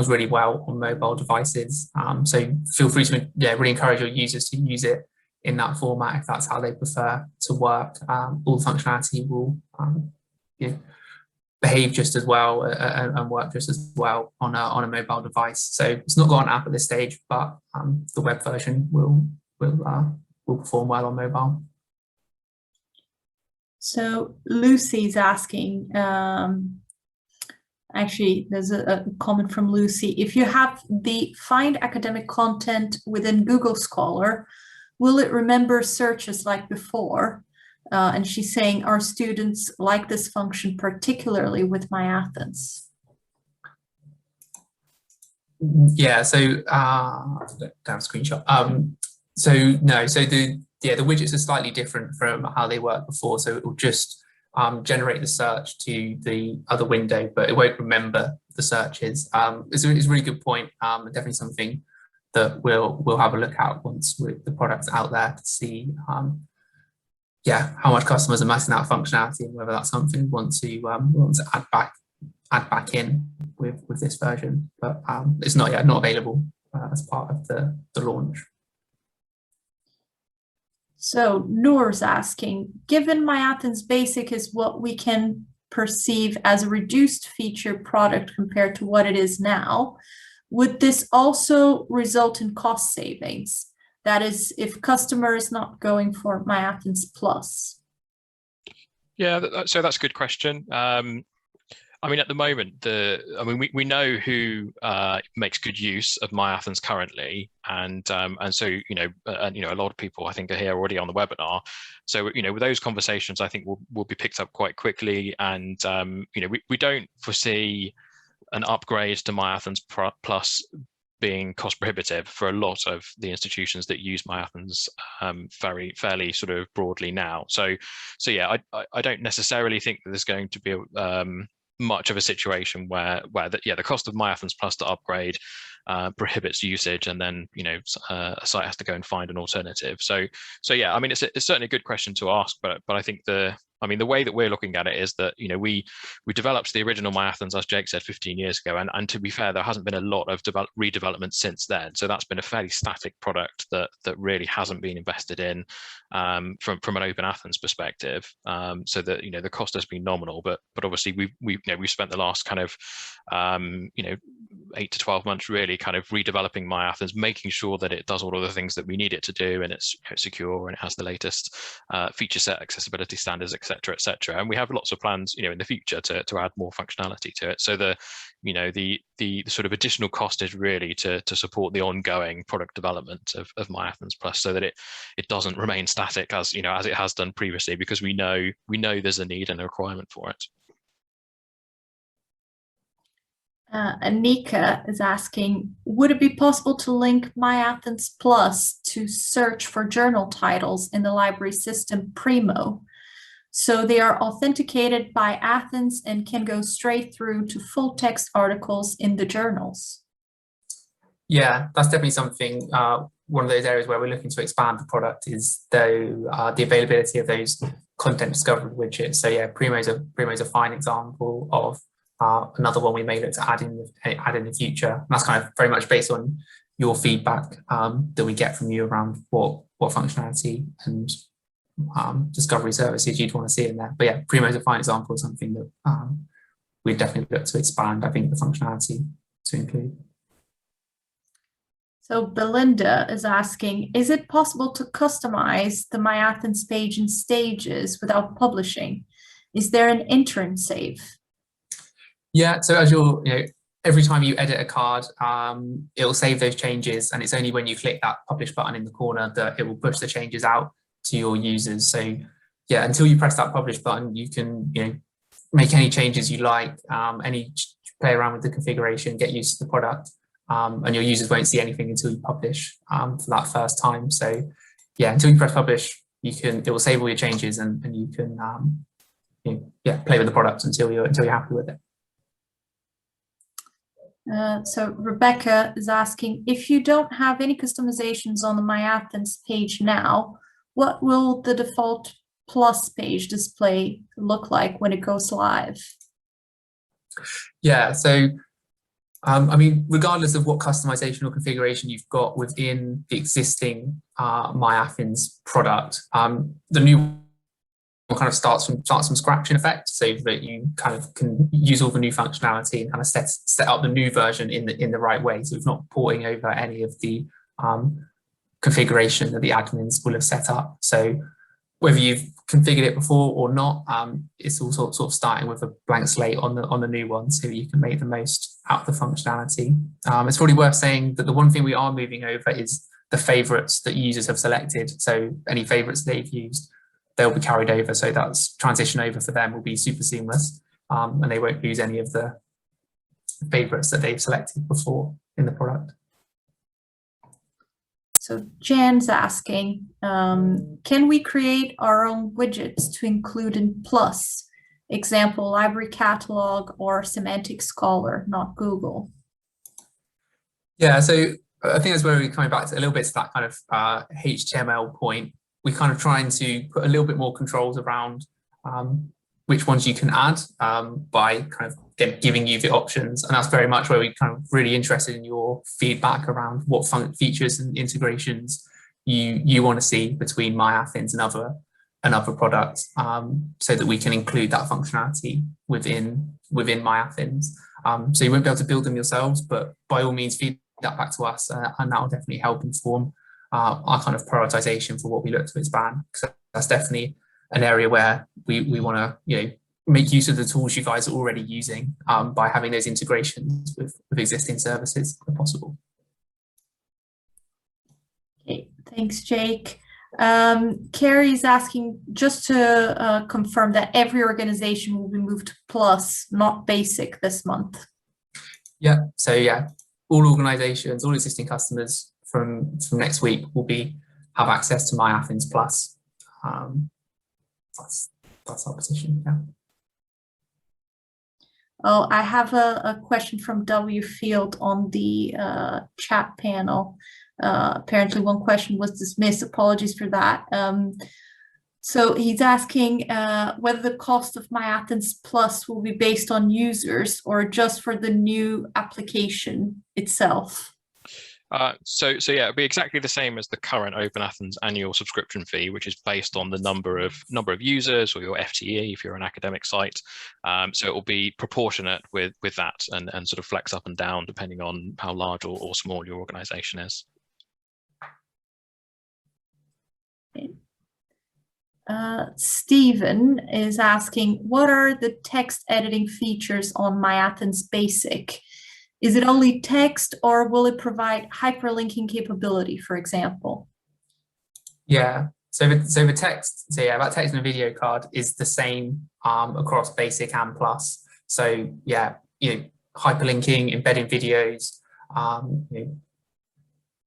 really well on mobile devices. So feel free to really encourage your users to use it in that format if that's how they prefer to work. All the functionality will behave just as well and work just as well on a mobile device. So it's not got an app at this stage, but the web version will perform well on mobile. So Lucy's asking, actually, there's a comment from Lucy. If you have the find academic content within Google Scholar, will it remember searches like before? And she's saying, our students like this function, particularly with MyAthens. Yeah, so don't have a screenshot. So no, so the widgets are slightly different from how they worked before. So it will just generate the search to the other window, but it won't remember the searches. It's a really good point. Definitely something that we'll have a look at once the product's out there to see how much customers are messing that functionality and whether that's something we want to add back in with this version. But it's not yet available as part of the launch. So Noor's asking, given MyAthens Basic is what we can perceive as a reduced feature product compared to what it is now, would this also result in cost savings? That is, if customer is not going for MyAthens Plus. Yeah, so that's a good question. I mean, at the moment, we know who makes good use of MyAthens currently, and so a lot of people I think are here already on the webinar. So with those conversations, I think will be picked up quite quickly, and we don't foresee an upgrade to MyAthens Plus being cost prohibitive for a lot of the institutions that use MyAthens fairly sort of broadly now. So yeah, I don't necessarily think that there's going to be much of a situation where the cost of MyAthens Plus to upgrade prohibits usage, and then a site has to go and find an alternative. So yeah, I mean it's certainly a good question to ask, but I think the I mean, the way that we're looking at it is that, we developed the original MyAthens, as Jake said, 15 years ago. And to be fair, there hasn't been a lot of redevelopment since then. So that's been a fairly static product that really hasn't been invested in from an OpenAthens perspective. So that, the cost has been nominal, but obviously we've spent the last kind of, 8 to 12 months really kind of redeveloping MyAthens, making sure that it does all of the things that we need it to do, and it's secure and it has the latest feature set, accessibility standards, etc., etc. And we have lots of plans, in the future to add more functionality to it. So the sort of additional cost is really to support the ongoing product development of MyAthens Plus, so that it doesn't remain static as it has done previously, because we know there's a need and a requirement for it. Anika is asking, would it be possible to link MyAthens Plus to search for journal titles in the library system Primo, so they are authenticated by Athens and can go straight through to full text articles in the journals? Yeah, that's definitely something. One of those areas where we're looking to expand the product is the availability of those content discovery widgets. So yeah, Primo's a fine example of another one we may look to add in the future. And that's kind of very much based on your feedback that we get from you around what functionality and discovery services you'd want to see in there. But yeah, Primo's a fine example of something that we'd definitely look to expand, I think, the functionality to include. So Belinda is asking, is it possible to customize the MyAthens page in stages without publishing? Is there an interim save? Yeah, so as every time you edit a card, it'll save those changes, and it's only when you click that publish button in the corner that it will push the changes out to your users. So yeah, until you press that publish button, you can make any changes you like, play around with the configuration, get used to the product, and your users won't see anything until you publish for that first time. So yeah, until you press publish, it will save all your changes, and you can play with the product until you're happy with it. So Rebecca is asking, if you don't have any customizations on the MyAthens page now, what will the default Plus page display look like when it goes live? Yeah, so I mean, regardless of what customization or configuration you've got within the existing MyAthens product, the new kind of starts from scratch in effect, so that you kind of can use all the new functionality and kind of set up the new version in the right way. So it's not porting over any of the configuration that the admins will have set up. So whether you've configured it before or not, it's all sort of starting with a blank slate on the new one, so you can make the most out of the functionality. It's probably worth saying that the one thing we are moving over is the favorites that users have selected. So any favorites they've used, they'll be carried over. So that's transition over for them will be super seamless, and they won't lose any of the favorites that they've selected before in the product. So Jan's asking, can we create our own widgets to include in Plus? Example, library catalog or semantic scholar, not Google. Yeah, so I think that's where we're coming back to a little bit to that kind of HTML point. We're kind of trying to put a little bit more controls around which ones you can add by kind of giving you the options. And that's very much where we're kind of really interested in your feedback around what features and integrations you want to see between MyAthens and other products, so that we can include that functionality within MyAthens. So you won't be able to build them yourselves, but by all means feed that back to us, and that will definitely help inform our kind of prioritization for what we look to expand. So that's definitely an area where we want to make use of the tools you guys are already using by having those integrations with existing services if possible. Okay, thanks, Jake. Carrie's asking just to confirm that every organization will be moved to Plus, not Basic, this month. Yeah, so yeah, all organizations, all existing customers from next week will have access to MyAthens Plus. That's our position, yeah. Oh, I have a question from W Field on the chat panel. Apparently one question was dismissed. Apologies for that. So he's asking whether the cost of MyAthens Plus will be based on users or just for the new application itself. So yeah, it'll be exactly the same as the current OpenAthens annual subscription fee, which is based on the number of users or your FTE if you're an academic site. So it will be proportionate with that and sort of flex up and down depending on how large or small your organization is. Stephen is asking, what are the text editing features on MyAthens Basic? Is it only text or will it provide hyperlinking capability, for example? Yeah, so the text, that text and video card is the same across Basic and Plus. So yeah, hyperlinking, embedding videos,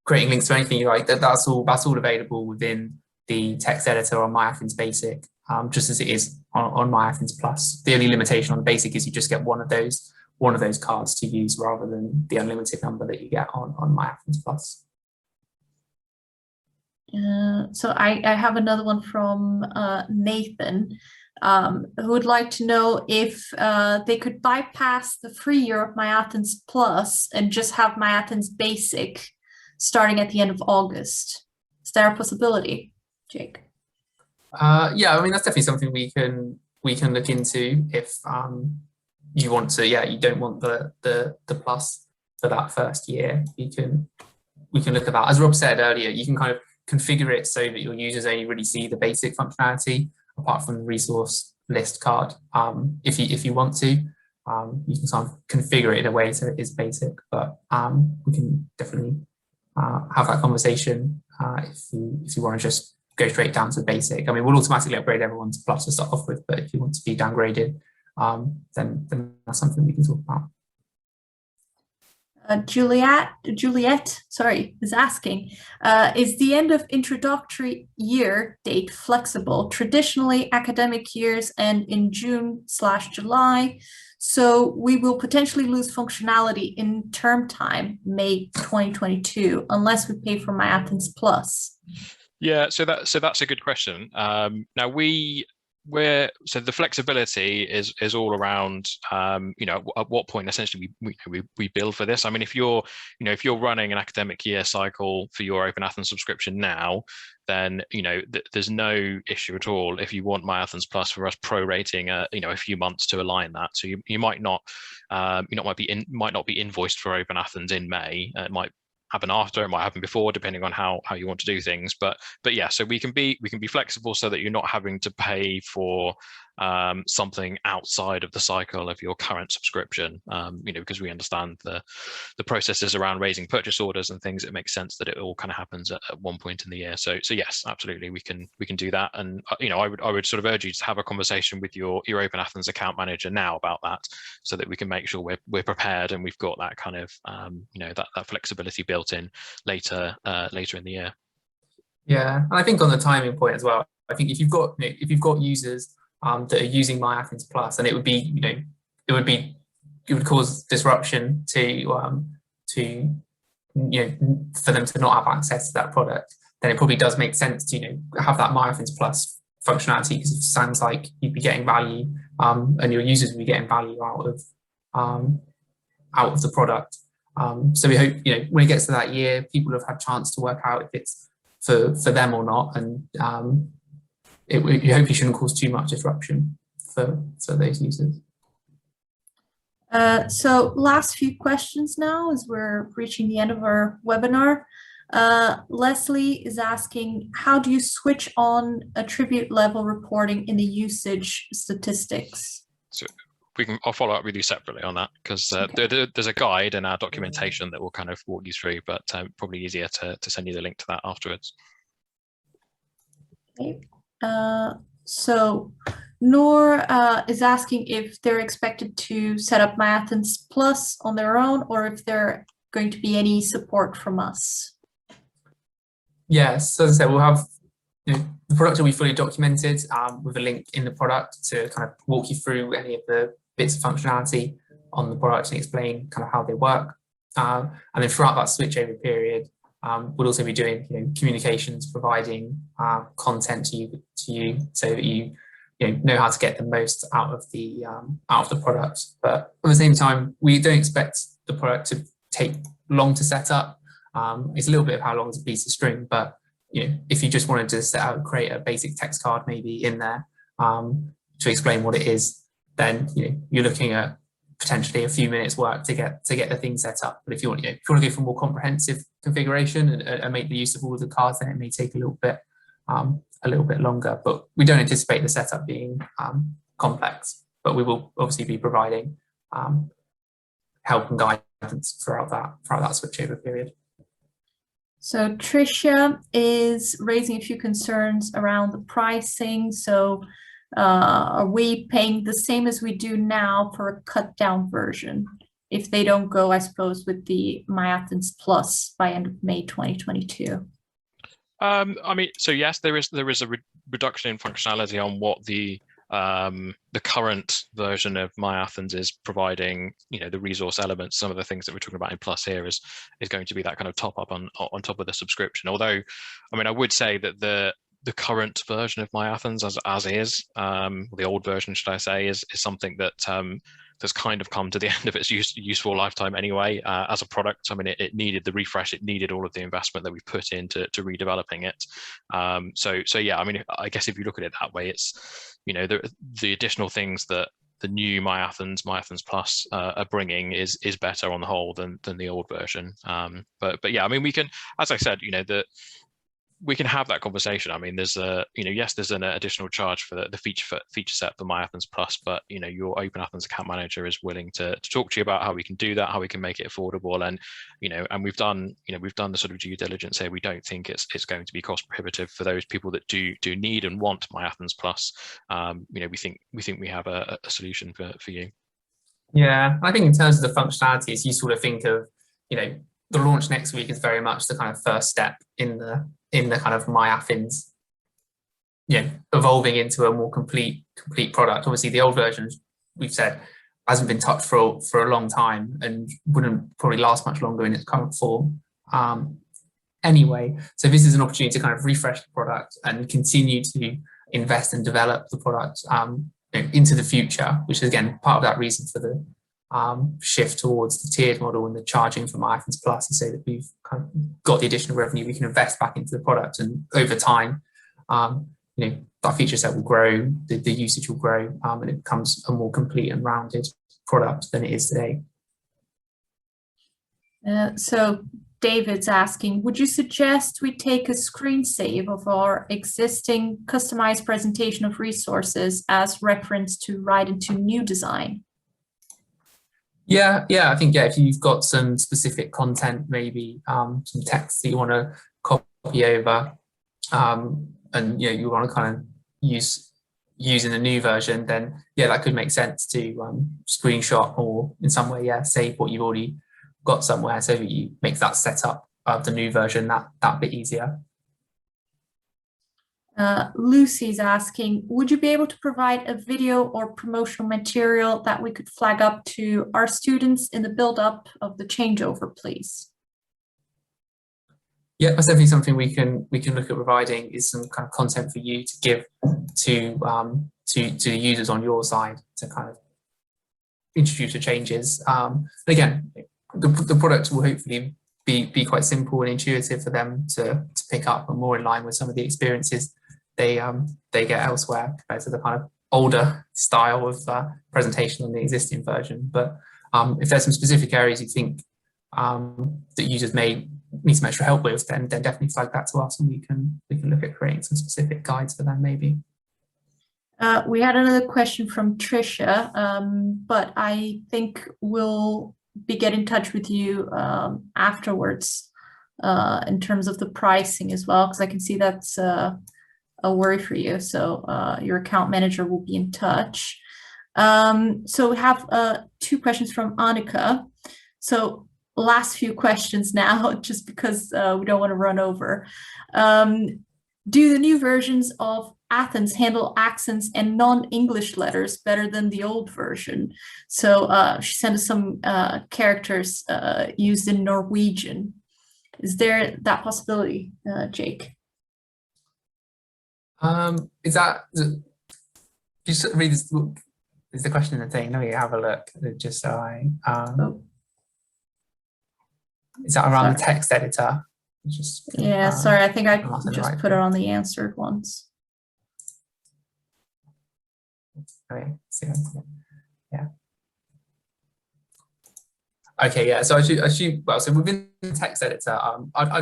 creating links to anything you like. That's all available within the text editor on MyAthens Basic, just as it is on MyAthens Plus. The only limitation on Basic is you just get one of those cards to use rather than the unlimited number that you get on MyAthens Plus. So I have another one from Nathan, who would like to know if they could bypass the free year of MyAthens Plus and just have MyAthens Basic starting at the end of August. Is there a possibility, Jake? Yeah, I mean, that's definitely something we can look into if you want to. Yeah, you don't want the plus for that first year. We can look at that. As Rob said earlier, you can kind of configure it so that your users only really see the basic functionality apart from the resource list card. If you want to, you can sort of configure it in a way so it is basic. But we can definitely have that conversation if you want to just go straight down to basic. I mean, we'll automatically upgrade everyone to plus to start off with, but if you want to be downgraded, then that's something we can talk about. Juliet, is asking, is the end of introductory year date flexible? Traditionally, academic years end in June/July, so we will potentially lose functionality in term time, May 2022, unless we pay for MyAthens Plus. Yeah, so that's a good question. Now so the flexibility is all around at what point essentially we build for this. I mean, if you're running an academic year cycle for your OpenAthens subscription now, then there's no issue at all if you want MyAthens Plus for us prorating a few months to align that. So you might not be invoiced for OpenAthens in May. It might happen after, it might happen before, depending on how you want to do things. But yeah, so we can be flexible so that you're not having to pay for something outside of the cycle of your current subscription. Because we understand the processes around raising purchase orders and things. It makes sense that it all kind of happens at one point in the year. So yes, absolutely, we can do that. And I would sort of urge you to have a conversation with your OpenAthens account manager now about that, so that we can make sure we're prepared and we've got that kind of that flexibility built in later in the year. Yeah, and I think on the timing point as well, I think if you've got users that are using MyAthens Plus, and it would cause disruption to for them to not have access to that product, then it probably does make sense to have that MyAthens Plus functionality, because it sounds like you'd be getting value and your users would be getting value out of the product. So we hope when it gets to that year, people have had a chance to work out if it's for them or not, and it hopefully shouldn't cause too much disruption for those users. So last few questions now, as we're reaching the end of our webinar. Leslie is asking, how do you switch on attribute level reporting in the usage statistics? So I'll follow up with you separately on that, because there's a guide in our documentation that will kind of walk you through, but probably easier to send you the link to that afterwards. Okay. So Noor is asking if they're expected to set up MyAthens Plus on their own, or if they're going to be any support from us. Yes, so as I said, we'll have the product will be fully documented with a link in the product to kind of walk you through any of the bits of functionality on the product and explain kind of how they work. And then throughout that switchover period, we'll also be doing communications, providing content to to you so that you know how to get the most out of the product. But at the same time, we don't expect the product to take long to set up. It's a little bit of how long is a piece of string, but if you just wanted to set out, create a basic text card maybe in there to explain what it is, then you're looking at potentially a few minutes work to get the thing set up. But if you want to go for more comprehensive configuration and make the use of all of the cards, then it may take a little bit longer. But we don't anticipate the setup being complex, but we will obviously be providing help and guidance throughout that switchover period. So Tricia is raising a few concerns around the pricing. So are we paying the same as we do now for a cut down version if they don't go, I suppose, with the MyAthens Plus by end of May 2022? I mean, so yes, there is a reduction in functionality on what the current version of MyAthens is providing. The resource elements, some of the things that we're talking about in Plus here is going to be that kind of top up on top of the subscription. Although, I mean, I would say that the current version of MyAthens as is, the old version, should I say, is something that that's kind of come to the end of its useful lifetime anyway as a product. I mean, it needed the refresh, it needed all of the investment that we put into redeveloping it. So yeah, I mean, I guess if you look at it that way, it's the additional things that the new MyAthens Plus are bringing is better on the whole than the old version. But yeah, I mean, we can, as I said, we can have that conversation. I mean, there's yes, there's an additional charge for the feature set for MyAthens Plus, but your OpenAthens account manager is willing to talk to you about how we can do that, how we can make it affordable, and and we've done the sort of due diligence here. We don't think it's going to be cost prohibitive for those people that do need and want MyAthens Plus. We think we have a solution for you. Yeah, I think in terms of the functionalities, you sort of think of the launch next week is very much the kind of first step in the kind of MyAthens, evolving into a more complete product. Obviously, the old version, we've said, hasn't been touched for a long time and wouldn't probably last much longer in its current form. Anyway, so this is an opportunity to kind of refresh the product and continue to invest and develop the product into the future, which is again part of that reason for the shift towards the tiered model and the charging for MyAthens Plus, and say that we've kind of got the additional revenue we can invest back into the product, and over time, that feature set will grow, the usage will grow, and it becomes a more complete and rounded product than it is today. So David's asking, would you suggest we take a screen save of our existing customized presentation of resources as reference to write into new design? Yeah, I think if you've got some specific content, maybe some text that you want to copy over, and you want to kind of use in the new version, then that could make sense to screenshot or in some way save what you've already got somewhere, so that you make that setup of the new version that bit easier. Lucy's asking, would you be able to provide a video or promotional material that we could flag up to our students in the build-up of the changeover, please? Yeah, that's definitely something we can look at providing, is some kind of content for you to give to the users on your side to kind of introduce the changes. Again, the product will hopefully be quite simple and intuitive for them to pick up, and more in line with some of the experiences they get elsewhere compared to the kind of older style of presentation on the existing version. But if there's some specific areas you think that users may need some extra help with, then definitely flag that to us, and we can look at creating some specific guides for them maybe. We had another question from Tricia, but I think we'll be getting in touch with you afterwards in terms of the pricing as well, because I can see that's a worry for you. So your account manager will be in touch. So we have 2 questions from Annika. So last few questions now, just because we don't want to run over. Do the new versions of Athens handle accents and non-English letters better than the old version? So she sent us some characters used in Norwegian. Is there that possibility, Jake? Is that, just read this, is the question in the thing? Let me have a look, just so I, is that around the text editor? Just, yeah, sorry, I think I just put it on the answered ones. Okay, yeah. Okay, yeah. So I assume well. So within the text editor,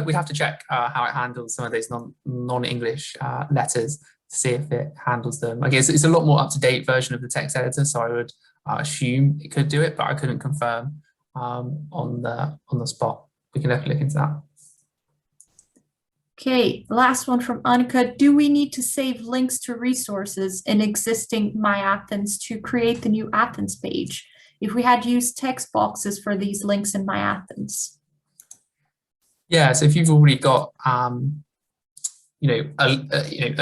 we'd have to check how it handles some of those non-English letters to see if it handles them. I guess it's a lot more up-to-date version of the text editor, so I would assume it could do it, but I couldn't confirm on the spot. We can definitely look into that. Okay, last one from Annika. Do we need to save links to resources in existing MyAthens to create the new Athens page if we had used text boxes for these links in MyAthens? Yeah, so if you've already got a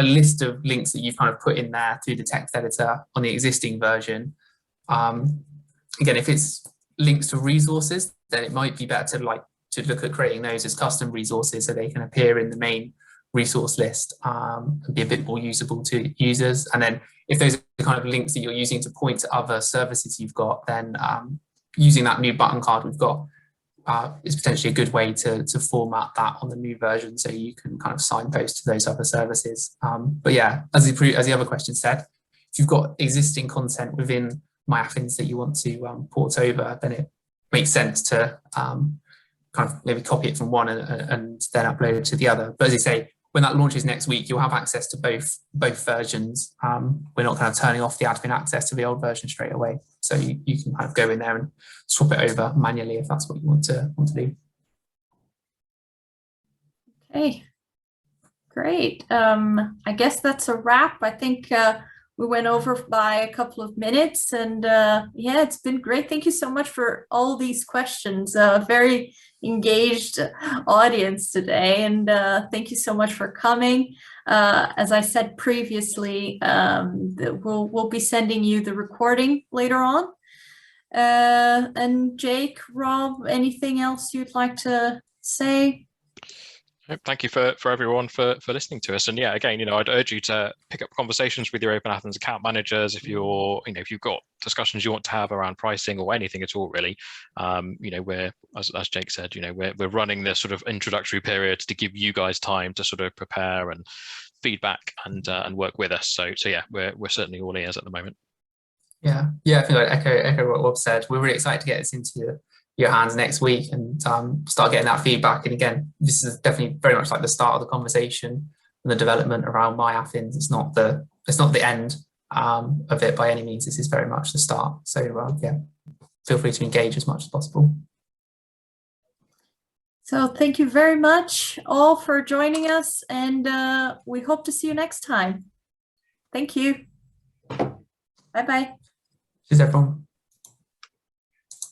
list of links that you've kind of put in there through the text editor on the existing version, again, if it's links to resources, then it might be better to look at creating those as custom resources so they can appear in the main resource list and be a bit more usable to users. And then if those are the kind of links that you're using to point to other services you've got, then using that new button card we've got is potentially a good way to format that on the new version so you can kind of signpost to those other services. But yeah, as the other question said, if you've got existing content within MyAthens that you want to port over, then it makes sense to kind of maybe copy it from one and then upload it to the other. But as you say, when that launches next week, you'll have access to both versions. We're not kind of turning off the admin access to the old version straight away. So you can kind of go in there and swap it over manually if that's what you want to do. Okay, great. I guess that's a wrap. I think we went over by a couple of minutes, and yeah, it's been great. Thank you so much for all these questions. Very engaged audience today, and thank you so much for coming. As I said previously, we'll be sending you the recording later on. And Jake, Rob, anything else you'd like to say? Thank you for everyone for listening to us. And yeah, again, I'd urge you to pick up conversations with your OpenAthens account managers if if you've got discussions you want to have around pricing or anything at all, really. We're, as Jake said, we're running this sort of introductory period to give you guys time to sort of prepare and feedback and work with us. So yeah, we're certainly all ears at the moment. Yeah, I think I'd echo what Rob said. We're really excited to get this into your hands next week and start getting that feedback. And again, this is definitely very much like the start of the conversation and the development around MyAthens. It's not the end of it by any means. This is very much the start. So yeah, feel free to engage as much as possible. So thank you very much all for joining us, and we hope to see you next time. Thank you. Bye-bye. Cheers, everyone.